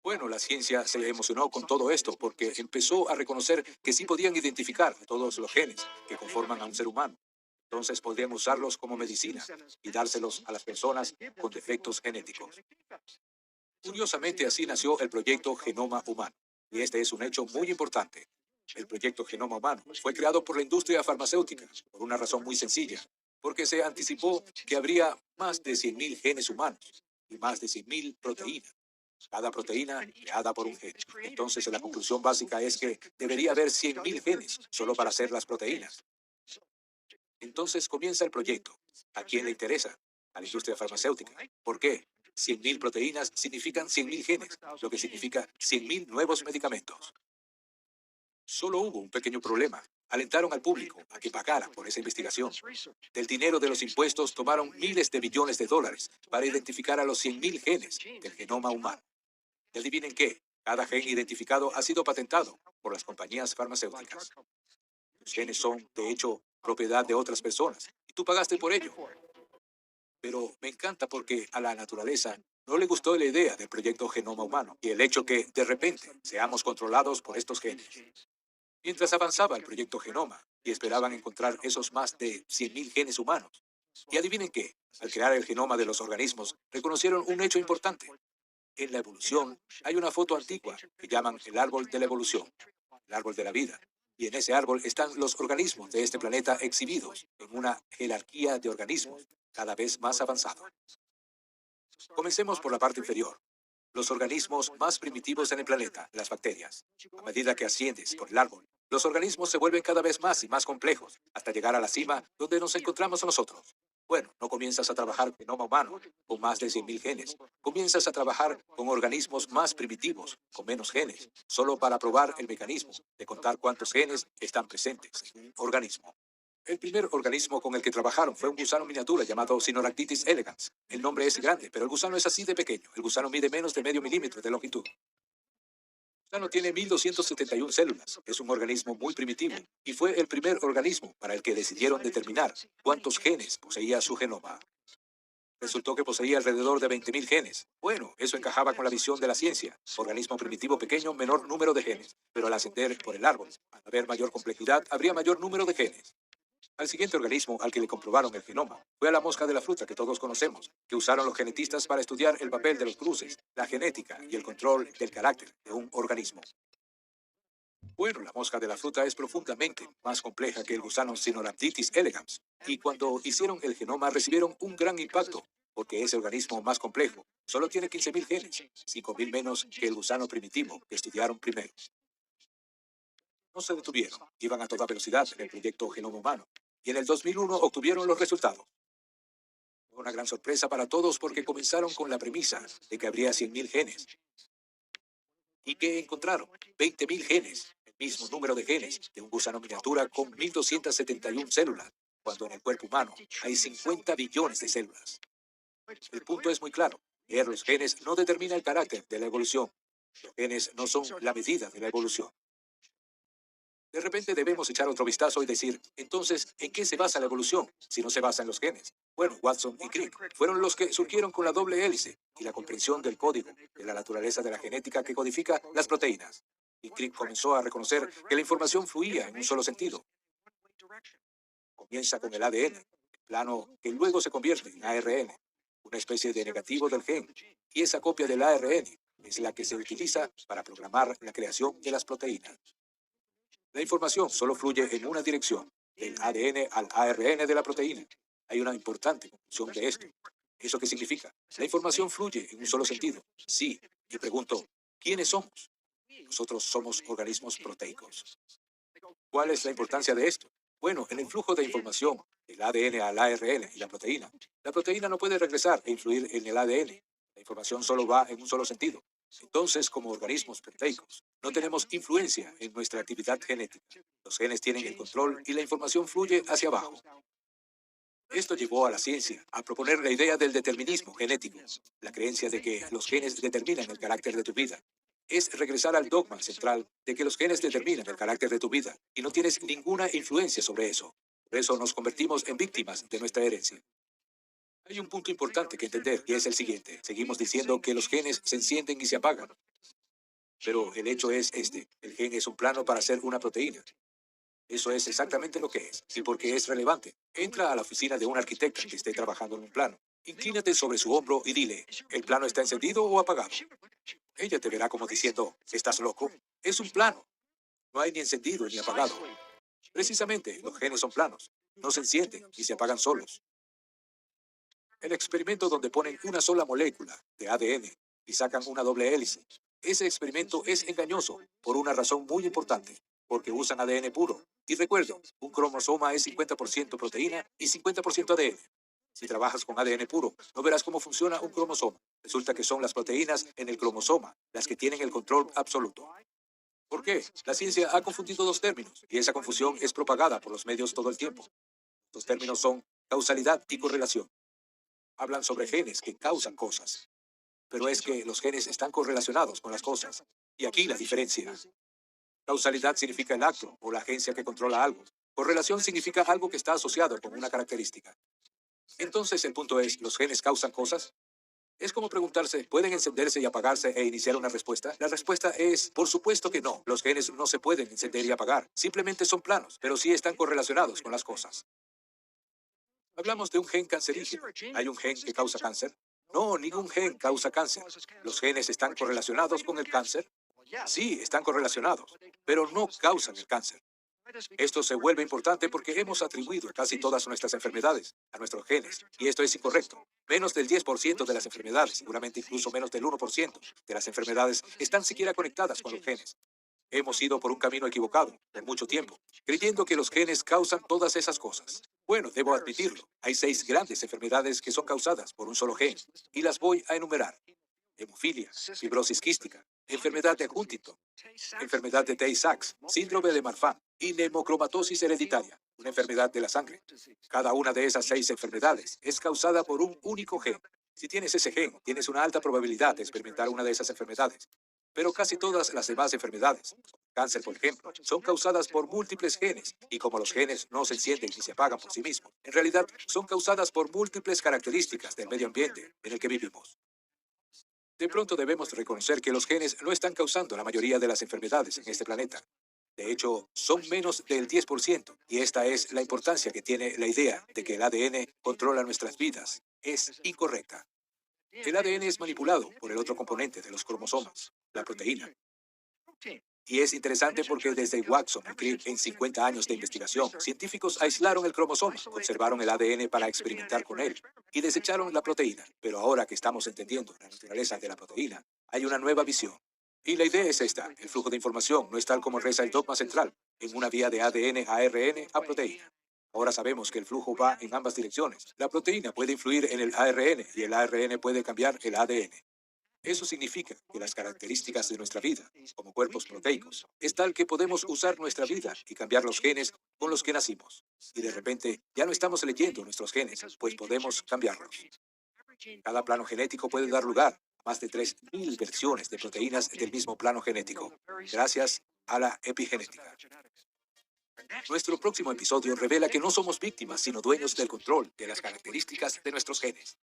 Bueno, la ciencia se emocionó con todo esto porque empezó a reconocer que sí podían identificar a todos los genes que conforman a un ser humano. Entonces podrían usarlos como medicina y dárselos a las personas con defectos genéticos. Curiosamente, así nació el proyecto Genoma Humano. Y este es un hecho muy importante. El proyecto Genoma Humano fue creado por la industria farmacéutica por una razón muy sencilla, porque se anticipó que habría más de 100.000 genes humanos y más de 100.000 proteínas. Cada proteína creada por un gen. Entonces, la conclusión básica es que debería haber 100.000 genes solo para hacer las proteínas. Entonces comienza el proyecto. ¿A quién le interesa? A la industria farmacéutica. ¿Por qué? 100.000 proteínas significan 100.000 genes, lo que significa 100.000 nuevos medicamentos. Solo hubo un pequeño problema. Alentaron al público a que pagara por esa investigación. Del dinero de los impuestos tomaron miles de millones de dólares para identificar a los 100.000 genes del genoma humano. Y adivinen qué, cada gen identificado ha sido patentado por las compañías farmacéuticas. Los genes son, de hecho, propiedad de otras personas y tú pagaste por ello. Pero me encanta porque a la naturaleza no le gustó la idea del proyecto Genoma Humano y el hecho que, de repente, seamos controlados por estos genes. Mientras avanzaba el proyecto Genoma y esperaban encontrar esos más de 100.000 genes humanos. Y adivinen qué, al crear el genoma de los organismos, reconocieron un hecho importante. En la evolución hay una foto antigua que llaman el árbol de la evolución, el árbol de la vida. Y en ese árbol están los organismos de este planeta exhibidos en una jerarquía de organismos cada vez más avanzado. Comencemos por la parte inferior. Los organismos más primitivos en el planeta, las bacterias. A medida que asciendes por el árbol, los organismos se vuelven cada vez más y más complejos, hasta llegar a la cima donde nos encontramos nosotros. Bueno, no comienzas a trabajar con genoma humano, con más de 100.000 genes. Comienzas a trabajar con organismos más primitivos, con menos genes, solo para probar el mecanismo de contar cuántos genes están presentes en un organismo. El primer organismo con el que trabajaron fue un gusano miniatura llamado Sinorhabditis elegans. El nombre es grande, pero el gusano es así de pequeño. El gusano mide menos de medio milímetro de longitud. El gusano tiene 1.271 células. Es un organismo muy primitivo y fue el primer organismo para el que decidieron determinar cuántos genes poseía su genoma. Resultó que poseía alrededor de 20.000 genes. Bueno, eso encajaba con la visión de la ciencia. Organismo primitivo pequeño, menor número de genes. Pero al ascender por el árbol, al haber mayor complejidad, habría mayor número de genes. Al siguiente organismo al que le comprobaron el genoma fue a la mosca de la fruta que todos conocemos, que usaron los genetistas para estudiar el papel de los cruces, la genética y el control del carácter de un organismo. Bueno, la mosca de la fruta es profundamente más compleja que el gusano Sinorhabditis elegans, y cuando hicieron el genoma recibieron un gran impacto, porque ese organismo más complejo solo tiene 15.000 genes, 5.000 menos que el gusano primitivo que estudiaron primero. No se detuvieron, iban a toda velocidad en el proyecto Genoma Humano, y en el 2001 obtuvieron los resultados. Fue una gran sorpresa para todos porque comenzaron con la premisa de que habría 100.000 genes. ¿Y qué encontraron? 20.000 genes, el mismo número de genes de un gusano miniatura con 1.271 células, cuando en el cuerpo humano hay 50 billones de células. El punto es muy claro. Leer los genes no determina el carácter de la evolución. Los genes no son la medida de la evolución. De repente debemos echar otro vistazo y decir, entonces, ¿en qué se basa la evolución si no se basa en los genes? Bueno, Watson y Crick fueron los que surgieron con la doble hélice y la comprensión del código de la naturaleza de la genética que codifica las proteínas. Y Crick comenzó a reconocer que la información fluía en un solo sentido. Comienza con el ADN, el plano que luego se convierte en ARN, una especie de negativo del gen, y esa copia del ARN es la que se utiliza para programar la creación de las proteínas. La información solo fluye en una dirección, del ADN al ARN de la proteína. Hay una importante conclusión de esto. ¿Eso qué significa? La información fluye en un solo sentido. Sí, y pregunto, ¿quiénes somos? Nosotros somos organismos proteicos. ¿Cuál es la importancia de esto? Bueno, en el flujo de información del ADN al ARN y la proteína no puede regresar e influir en el ADN. La información solo va en un solo sentido. Entonces, como organismos proteicos, no tenemos influencia en nuestra actividad genética. Los genes tienen el control y la información fluye hacia abajo. Esto llevó a la ciencia a proponer la idea del determinismo genético, la creencia de que los genes determinan el carácter de tu vida. Es regresar al dogma central de que los genes determinan el carácter de tu vida y no tienes ninguna influencia sobre eso. Por eso nos convertimos en víctimas de nuestra herencia. Hay un punto importante que entender y es el siguiente. Seguimos diciendo que los genes se encienden y se apagan. Pero el hecho es este. El gen es un plano para hacer una proteína. Eso es exactamente lo que es. Y porque es relevante. Entra a la oficina de un arquitecto que esté trabajando en un plano. Inclínate sobre su hombro y dile, ¿el plano está encendido o apagado? Ella te verá como diciendo, ¿estás loco? Es un plano. No hay ni encendido ni apagado. Precisamente, los genes son planos. No se encienden y se apagan solos. El experimento donde ponen una sola molécula de ADN y sacan una doble hélice. Ese experimento es engañoso por una razón muy importante, porque usan ADN puro. Y recuerden, un cromosoma es 50% proteína y 50% ADN. Si trabajas con ADN puro, no verás cómo funciona un cromosoma. Resulta que son las proteínas en el cromosoma las que tienen el control absoluto. ¿Por qué? La ciencia ha confundido dos términos y esa confusión es propagada por los medios todo el tiempo. Los términos son causalidad y correlación. Hablan sobre genes que causan cosas, pero es que los genes están correlacionados con las cosas. Y aquí la diferencia. Causalidad significa el acto o la agencia que controla algo. Correlación significa algo que está asociado con una característica. Entonces el punto es, ¿los genes causan cosas? Es como preguntarse, ¿pueden encenderse y apagarse e iniciar una respuesta? La respuesta es, por supuesto que no. Los genes no se pueden encender y apagar. Simplemente son planos, pero sí están correlacionados con las cosas. Hablamos de un gen cancerígeno. ¿Hay un gen que causa cáncer? No, ningún gen causa cáncer. ¿Los genes están correlacionados con el cáncer? Sí, están correlacionados, pero no causan el cáncer. Esto se vuelve importante porque hemos atribuido casi todas nuestras enfermedades a nuestros genes, y esto es incorrecto. Menos del 10% de las enfermedades, seguramente incluso menos del 1% de las enfermedades, están siquiera conectadas con los genes. Hemos ido por un camino equivocado por mucho tiempo, creyendo que los genes causan todas esas cosas. Bueno, debo admitirlo. Hay 6 grandes enfermedades que son causadas por un solo gen, y las voy a enumerar. Hemofilia, fibrosis quística, enfermedad de Huntington, enfermedad de Tay-Sachs, síndrome de Marfan y nemocromatosis hereditaria, una enfermedad de la sangre. Cada una de esas 6 enfermedades es causada por un único gen. Si tienes ese gen, tienes una alta probabilidad de experimentar una de esas enfermedades. Pero casi todas las demás enfermedades, cáncer por ejemplo, son causadas por múltiples genes, y como los genes no se encienden ni se apagan por sí mismos, en realidad son causadas por múltiples características del medio ambiente en el que vivimos. De pronto debemos reconocer que los genes no están causando la mayoría de las enfermedades en este planeta. De hecho, son menos del 10%, y esta es la importancia que tiene la idea de que el ADN controla nuestras vidas. Es incorrecta. El ADN es manipulado por el otro componente de los cromosomas, la proteína. Y es interesante porque desde Watson y Crick, en 50 años de investigación, científicos aislaron el cromosoma, conservaron el ADN para experimentar con él y desecharon la proteína. Pero ahora que estamos entendiendo la naturaleza de la proteína, hay una nueva visión. Y la idea es esta: el flujo de información no es tal como reza el dogma central, en una vía de ADN a ARN a proteína. Ahora sabemos que el flujo va en ambas direcciones. La proteína puede influir en el ARN y el ARN puede cambiar el ADN. Eso significa que las características de nuestra vida, como cuerpos proteicos, es tal que podemos usar nuestra vida y cambiar los genes con los que nacimos. Y de repente ya no estamos leyendo nuestros genes, pues podemos cambiarlos. Cada plano genético puede dar lugar a más de 3.000 versiones de proteínas del mismo plano genético, gracias a la epigenética. Nuestro próximo episodio revela que no somos víctimas, sino dueños del control de las características de nuestros genes.